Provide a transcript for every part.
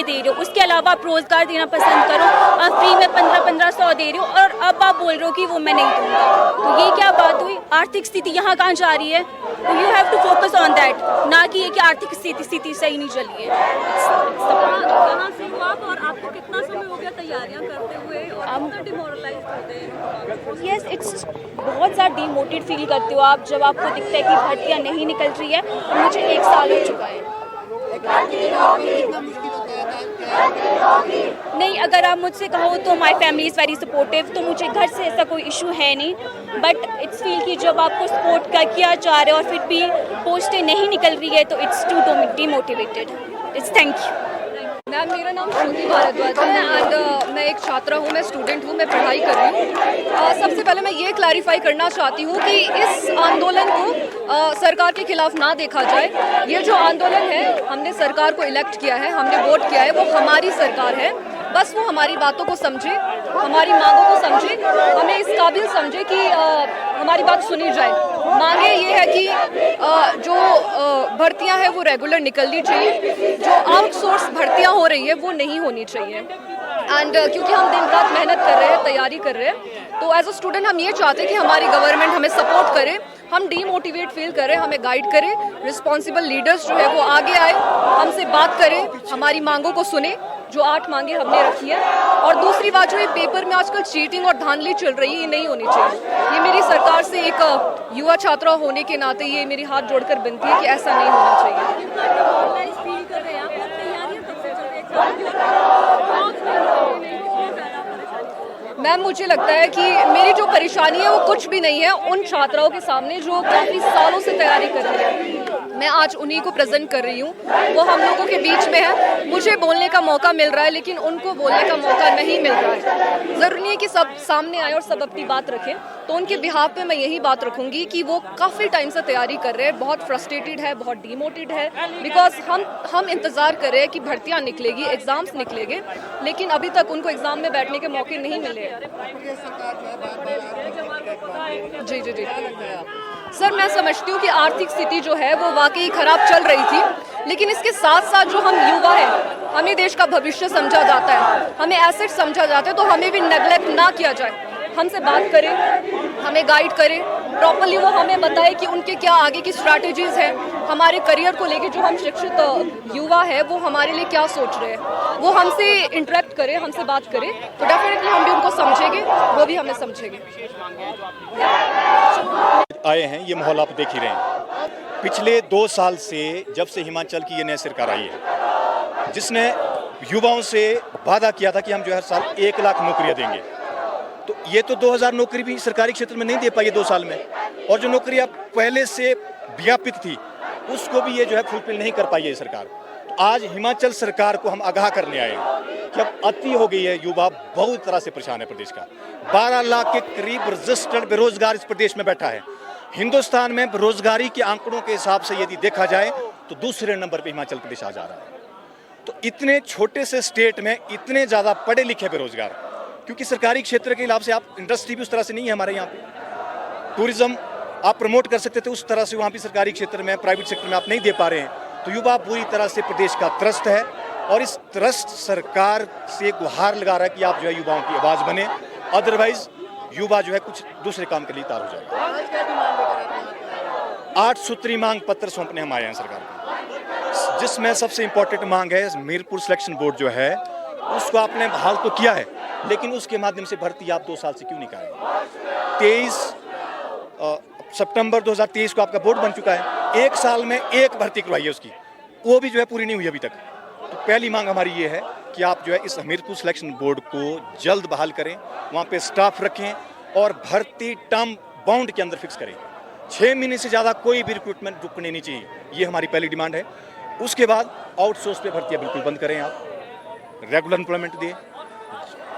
दे रहे हो, उसके अलावा आप रोज़गार देना पसंद करो। आप फ्री में 1500 दे रहे हो और अब आप बोल रहे हो कि वो मैं नहीं दूंगा, तो ये क्या बात हुई? आर्थिक स्थिति यहाँ कहाँ जा रही है? तो you have to focus on that, ना कि ये कि आर्थिक स्थिति सही नहीं चली है। कहाँ से हो आप और आपको कितना समय हो गया तैयारियां करते हुए और कितना डिमोरलाइज होते हैं? यस, इट्स बहुत ज़्यादा डिमोटिवेट फील करते हो आप जब आपको दिखता है कि भर्तियाँ नहीं निकल रही है। और मुझे 1 साल हो चुका है। नहीं, अगर आप मुझसे कहो तो my family is very supportive, तो मुझे घर से ऐसा कोई इशू है नहीं। बट इट्स फील कि जब आपको सपोर्ट किया जा रहा है और फिर भी पोस्टें नहीं निकल रही है तो it's too demotivated. It's thank you. Ma'am, मेरा नाम श्रुति भारद्वाज है एंड मैं एक छात्रा हूँ, मैं स्टूडेंट हूँ, मैं पढ़ाई कर रही हूँ। सबसे पहले मैं ये क्लैरिफाई करना चाहती हूँ कि इस आंदोलन को सरकार के खिलाफ ना देखा जाए। ये जो आंदोलन है, हमने सरकार को इलेक्ट किया है, हमने वोट किया है, वो हमारी सरकार है। बस वो हमारी बातों को समझे, हमारी मांगों को समझे, हमें इस काबिल समझे कि हमारी बात सुनी जाए। मांगे ये है कि जो भर्तियां हैं वो रेगुलर निकलनी चाहिए, जो आउटसोर्स भर्तियां हो रही है वो नहीं होनी चाहिए। एंड क्योंकि हम दिन रात मेहनत कर रहे हैं, तैयारी कर रहे हैं, तो एज अ स्टूडेंट हम ये चाहते हैं कि हमारी गवर्नमेंट हमें सपोर्ट करे। हम डीमोटिवेट फील करें, हमें गाइड करे, रिस्पॉन्सिबल लीडर्स जो है वो आगे आए, हमसे बात करें, हमारी मांगों को सुने, जो 8 मांगे हमने रखी है। और दूसरी बात, जो ये पेपर में आजकल चीटिंग और धांधली चल रही है, ये नहीं होनी चाहिए। ये मेरी सरकार से एक युवा छात्रा होने के नाते ये मेरी हाथ जोड़कर विनती है कि ऐसा नहीं होना चाहिए। मैम, मुझे लगता है कि मेरी जो परेशानी है वो कुछ भी नहीं है उन छात्राओं के सामने जो काफ़ी सालों से तैयारी कर रही है। मैं आज उन्हीं को प्रेजेंट कर रही हूँ, वो हम लोगों के बीच में है। मुझे बोलने का मौका मिल रहा है लेकिन उनको बोलने का मौका नहीं मिल रहा है। ज़रूरी नहीं है कि सब सामने आए और सब अपनी बात रखें, तो उनके बिहाफ पे मैं यही बात रखूँगी कि वो काफ़ी टाइम से तैयारी कर रहे हैं, बहुत फ्रस्ट्रेटेड है, बहुत डिमोटिवेटेड है। बिकॉज हम इंतज़ार कर रहे हैं कि भर्तियाँ निकलेगी, एग्ज़ाम्स निकलेंगे, लेकिन अभी तक उनको एग्ज़ाम में बैठने के मौके नहीं मिले। जी जी जी सर, मैं समझती हूँ कि आर्थिक स्थिति जो है वो वाकई खराब चल रही थी, लेकिन इसके साथ साथ जो हम युवा हैं, हमें देश का भविष्य समझा जाता है, हमें एसेट समझा जाता है, तो हमें भी नेगलेक्ट ना किया जाए। हमसे बात करें, हमें गाइड करें, प्रॉपर्ली वो हमें बताए कि उनके क्या आगे की स्ट्रैटेजीज़ हैं, हमारे करियर को लेके जो हम शिक्षित युवा है वो हमारे लिए क्या सोच रहे हैं, वो हमसे इंटरेक्ट करें, हमसे बात करें, तो डेफिनेटली हम भी उनको समझेंगे, वो भी हमें समझेंगे। आए हैं, ये माहौल आप देख ही रहे हैं। पिछले 2 साल से जब से हिमाचल की ये नई सरकार आई है, जिसने युवाओं से वादा किया था कि हम जो हर साल 1 लाख नौकरियां देंगे, तो ये तो 2000 नौकरी भी सरकारी क्षेत्र में नहीं दे पाई 2 साल में, और जो नौकरियां पहले से व्यापित थी उसको भी ये जो है फुलफिल नहीं कर पाई है सरकार। तो आज हिमाचल सरकार को हम आगाह करने आए हैं कि अब अति हो गई है, युवा बहुत तरह से परेशान है। प्रदेश का 12 लाख के करीब रजिस्टर्ड बेरोजगार इस प्रदेश में बैठा है। हिंदुस्तान में बेरोजगारी के आंकड़ों के हिसाब से यदि देखा जाए तो दूसरे नंबर पे हिमाचल प्रदेश आ जा रहा है। तो इतने छोटे से स्टेट में इतने ज़्यादा पढ़े लिखे बेरोजगार, क्योंकि सरकारी क्षेत्र के हिसाब से आप इंडस्ट्री भी उस तरह से नहीं है हमारे यहाँ पे। टूरिज्म आप प्रमोट कर सकते थे उस तरह से, वहाँ भी सरकारी क्षेत्र में, प्राइवेट सेक्टर में आप नहीं दे पा रहे हैं। तो युवा पूरी तरह से प्रदेश का त्रस्त है, और इस त्रस्त सरकार से गुहार लगा रहा है कि आप जो है युवाओं की आवाज़ बने, अदरवाइज युवा जो है कुछ दूसरे काम के लिए तैयार हो जाएगा। 8 सूत्री मांग पत्र सौंपने हम आए हैं सरकार को, जिसमें सबसे इम्पोर्टेंट मांग है मीरपुर सिलेक्शन बोर्ड जो है उसको आपने बहाल तो किया है, लेकिन उसके माध्यम से भर्ती आप 2 साल से क्यों नहीं कर रहे? 23 सितंबर 2023 को आपका बोर्ड बन चुका है, 1 साल में 1 भर्ती करवाई है उसकी, वो भी जो है पूरी नहीं हुई अभी तक। तो पहली मांग हमारी ये है कि आप जो है इस हमीरपुर सिलेक्शन बोर्ड को जल्द बहाल करें, वहाँ पे स्टाफ रखें और भर्ती टर्म बाउंड के अंदर फिक्स करें। 6 महीने से ज़्यादा कोई भी रिक्रूटमेंट रुकने नहीं चाहिए, ये हमारी पहली डिमांड है। उसके बाद आउटसोर्स पे भर्तियाँ बिल्कुल बंद करें, आप रेगुलर एम्प्लॉयमेंट दें।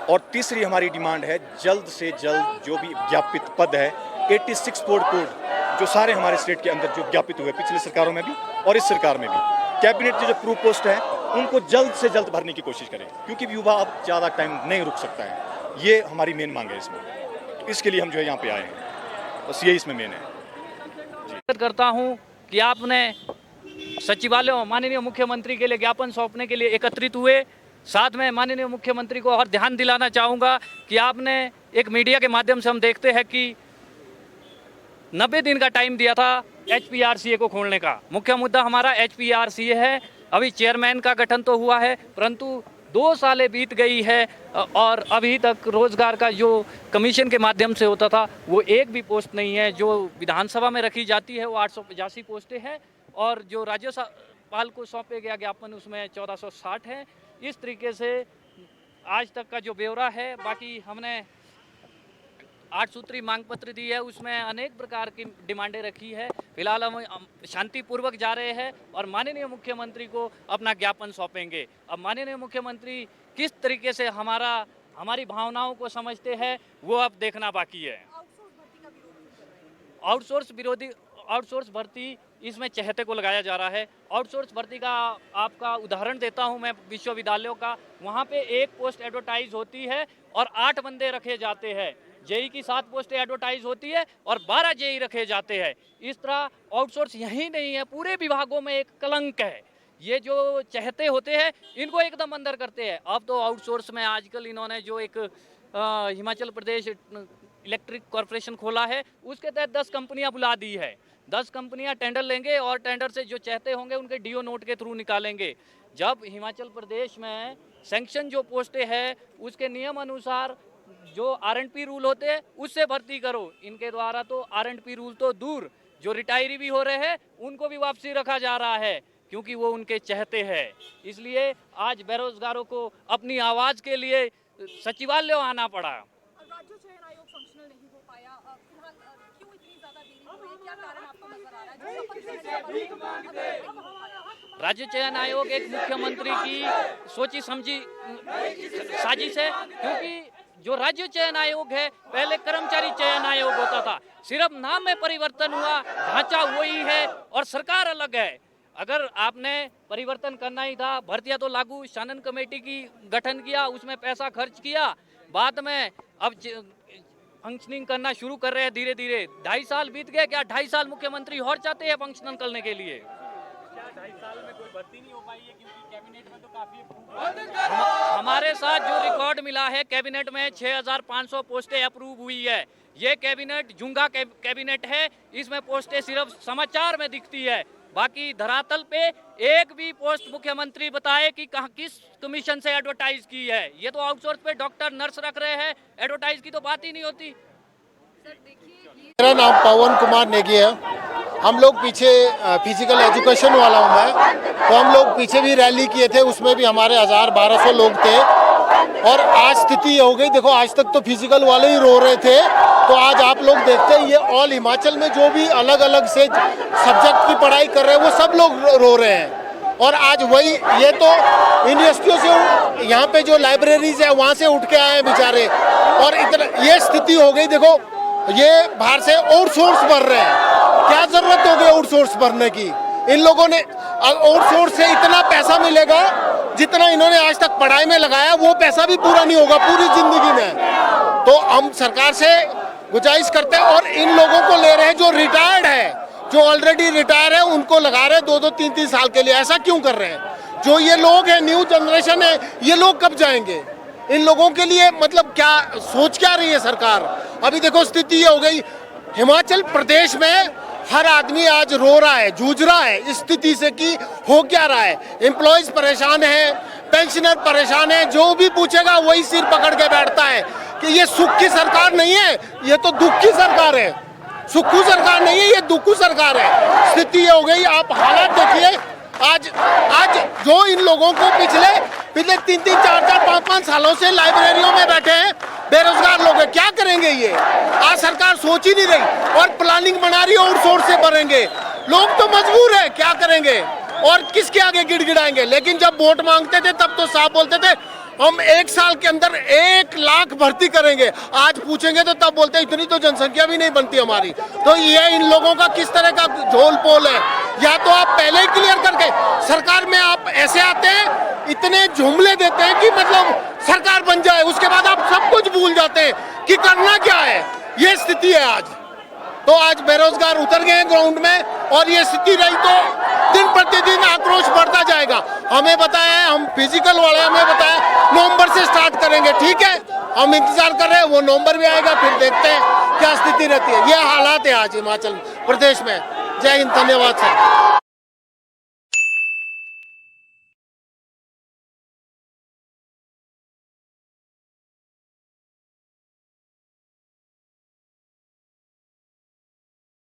और तीसरी हमारी डिमांड है जल्द से जल्द जो भी विज्ञापित पद है 86 पोर्ट कोड जो सारे हमारे स्टेट के अंदर जो विज्ञापित हुए पिछली सरकारों में भी और इस सरकार में भी, कैबिनेट की जो प्रूव पोस्ट है उनको जल्द से जल्द भरने की कोशिश करें, क्योंकि युवा अब ज़्यादा टाइम नहीं रुक सकता है। ये हमारी मेन मांग है इसमें, तो इसके लिए हम जो है यहाँ पे आए हैं, बस यही इसमें मेन है। करता हूँ कि आपने सचिवालय माननीय मुख्यमंत्री के लिए ज्ञापन सौंपने के लिए एकत्रित हुए, साथ में माननीय मुख्यमंत्री को और ध्यान दिलाना चाहूँगा कि आपने एक मीडिया के माध्यम से हम देखते हैं कि 90 दिन का टाइम दिया था HPRCA को खोलने का। मुख्य मुद्दा हमारा HPRCA है। अभी चेयरमैन का गठन तो हुआ है, परंतु 2 सालें बीत गई है और अभी तक रोजगार का जो कमीशन के माध्यम से होता था वो एक भी पोस्ट नहीं है। जो विधानसभा में रखी जाती है वो 885 पोस्टें हैं और जो राज्यपाल को सौंपे गया ज्ञापन उसमें 1460 है। इस तरीके से आज तक का जो ब्यौरा है, बाकी हमने 8 सूत्री मांग पत्र दी है, उसमें अनेक प्रकार की डिमांडें रखी है। फिलहाल हम शांतिपूर्वक जा रहे हैं और माननीय मुख्यमंत्री को अपना ज्ञापन सौंपेंगे। अब माननीय मुख्यमंत्री किस तरीके से हमारी भावनाओं को समझते हैं वो अब देखना बाकी है। आउटसोर्स भर्ती इसमें चहेते को लगाया जा रहा है। आउटसोर्स भर्ती का आपका उदाहरण देता हूं मैं विश्वविद्यालयों का। वहां पे एक पोस्ट एडवर्टाइज होती है और 8 बंदे रखे जाते हैं। जेई की 7 पोस्टें एडवर्टाइज होती है और 12 जेई रखे जाते हैं। इस तरह आउटसोर्स यही नहीं है, पूरे विभागों में एक कलंक है। ये जो चहेते होते हैं इनको एकदम अंदर करते हैं। अब तो आउटसोर्स में आजकल इन्होंने जो एक हिमाचल प्रदेश इलेक्ट्रिक कॉरपोरेशन खोला है, उसके तहत 10 कंपनियां बुला दी है। 10 कंपनियां टेंडर लेंगे और टेंडर से जो चाहते होंगे उनके डीओ नोट के थ्रू निकालेंगे। जब हिमाचल प्रदेश में सैंक्शन जो पोस्टें हैं उसके नियम अनुसार जो R&P रूल होते हैं उससे भर्ती करो। इनके द्वारा तो R&P रूल तो दूर, जो रिटायरी भी हो रहे हैं उनको भी वापसी रखा जा रहा है क्योंकि वो उनके चाहते हैं। इसलिए आज बेरोजगारों को अपनी आवाज़ के लिए सचिवालय आना पड़ा। राज्य चयन आयोग फंक्शनल नहीं हो पाया, फिलहाल क्यों इतनी ज्यादा देरी हुई, क्या कारण आपको नजर आ रहा है? राज्य चयन आयोग एक मुख्यमंत्री की सोची समझी साजिश है, क्योंकि जो राज्य चयन आयोग है पहले कर्मचारी चयन आयोग होता था। सिर्फ नाम में परिवर्तन हुआ, ढांचा वही है और सरकार अलग है। अगर आपने परिवर्तन करना ही था, भर्तियां तो लागू शानन कमेटी की गठन किया, उसमें पैसा खर्च किया, बाद में अब फंक्शनिंग करना शुरू कर रहे हैं धीरे धीरे। 2.5 साल बीत गए, क्या 2.5 साल मुख्यमंत्री और चाहते हैं फंक्शनल करने के लिए? 2.5 साल में कोई भर्ती नहीं हो पाई है क्योंकि कैबिनेट में तो काफी हमारे साथ जो रिकॉर्ड मिला है, कैबिनेट में 6500 पोस्टें अप्रूव हुई है। ये कैबिनेट जुंगा कैबिनेट है, इसमें पोस्टें सिर्फ समाचार में दिखती है, बाकी धरातल पे एक भी पोस्ट मुख्यमंत्री बताए कि कहाँ किस कमीशन से एडवर्टाइज की है। ये तो आउटसोर्स पे डॉक्टर नर्स रख रहे हैं, एडवर्टाइज की तो बात ही नहीं होती। मेरा नाम पवन कुमार नेगी है। हम लोग पीछे फिजिकल एजुकेशन वाला हूँ मैं, तो हम लोग पीछे भी रैली किए थे, उसमें भी हमारे 1000-1200 लोग थे। और आज स्थिति ये हो गई, देखो आज तक तो फिजिकल वाले ही रो रहे थे, तो आज आप लोग देखते हैं ये ऑल हिमाचल में जो भी अलग अलग से सब्जेक्ट की पढ़ाई कर रहे हैं वो सब लोग रो रहे हैं। और आज वही ये तो यूनिवर्सिटियों से, यहाँ पे जो लाइब्रेरीज है वहाँ से उठ के आए हैं बेचारे। और इतना ये स्थिति हो गई, देखो ये बाहर से आउटसोर्स भर रहे हैं। क्या जरूरत हो गई आउटसोर्स भरने की? इन लोगों ने आउटसोर्स से इतना पैसा मिलेगा जितना इन्होंने आज तक पढ़ाई में लगाया वो पैसा भी पूरा नहीं होगा पूरी जिंदगी में। तो हम सरकार से गुजारिश करते हैं, और इन लोगों को ले रहे हैं जो रिटायर्ड है, जो ऑलरेडी रिटायर है, उनको लगा रहे हैं 2-2, 3-3 साल के लिए। ऐसा क्यों कर रहे हैं? जो ये लोग हैं, न्यू जनरेशन है, ये लोग कब जाएंगे? इन लोगों के लिए मतलब क्या सोच क्या रही है सरकार? अभी देखो स्थिति ये हो गई, हिमाचल प्रदेश में हर आदमी आज रो रहा है, जूझ रहा है इस स्थिति से कि हो क्या रहा है। एम्प्लॉयज परेशान है, पेंशनर परेशान है, जो भी पूछेगा वही सिर पकड़ के बैठता है कि ये सुख की सरकार नहीं है, ये तो दुख की सरकार है। सुखू सरकार नहीं है, ये दुखू सरकार है। स्थिति ये हो गई, आप हालात देखिए। आज जो इन लोगों को पिछले 3-3, 4-4, 5-5 सालों से लाइब्रेरियों में बैठे हैं, बेरोजगार लोग हैं, क्या करेंगे ये? आज सरकार सोच ही नहीं रही और प्लानिंग बना रही है आउटसोर्स से भरेंगे। लोग तो मजबूर है, क्या करेंगे और किसके आगे गिड़गिड़ाएंगे? लेकिन जब वोट मांगते थे तब तो साफ बोलते थे हम 1 साल के अंदर 1 लाख भर्ती करेंगे। आज पूछेंगे तो तब बोलते इतनी तो जनसंख्या भी नहीं बनती हमारी। तो ये इन लोगों का किस तरह का झोल पोल है? या तो आप पहले ही क्लियर करके सरकार में आप ऐसे आते हैं, इतने जुमले देते हैं कि मतलब सरकार बन जाए, उसके बाद आप सब कुछ भूल जाते हैं कि करना क्या है। ये स्थिति है आज। तो आज बेरोजगार उतर गए हैं ग्राउंड में, और ये स्थिति रही तो दिन प्रतिदिन आक्रोश बढ़ता जाएगा। हमें बताया है, हम फिजिकल वाले हमें बताया नवंबर से स्टार्ट करेंगे, ठीक है, हम इंतजार कर रहे हैं, वो नवंबर भी आएगा, फिर देखते हैं क्या स्थिति रहती है। ये हालात है आज हिमाचल प्रदेश में। जय हिंद, धन्यवाद सर।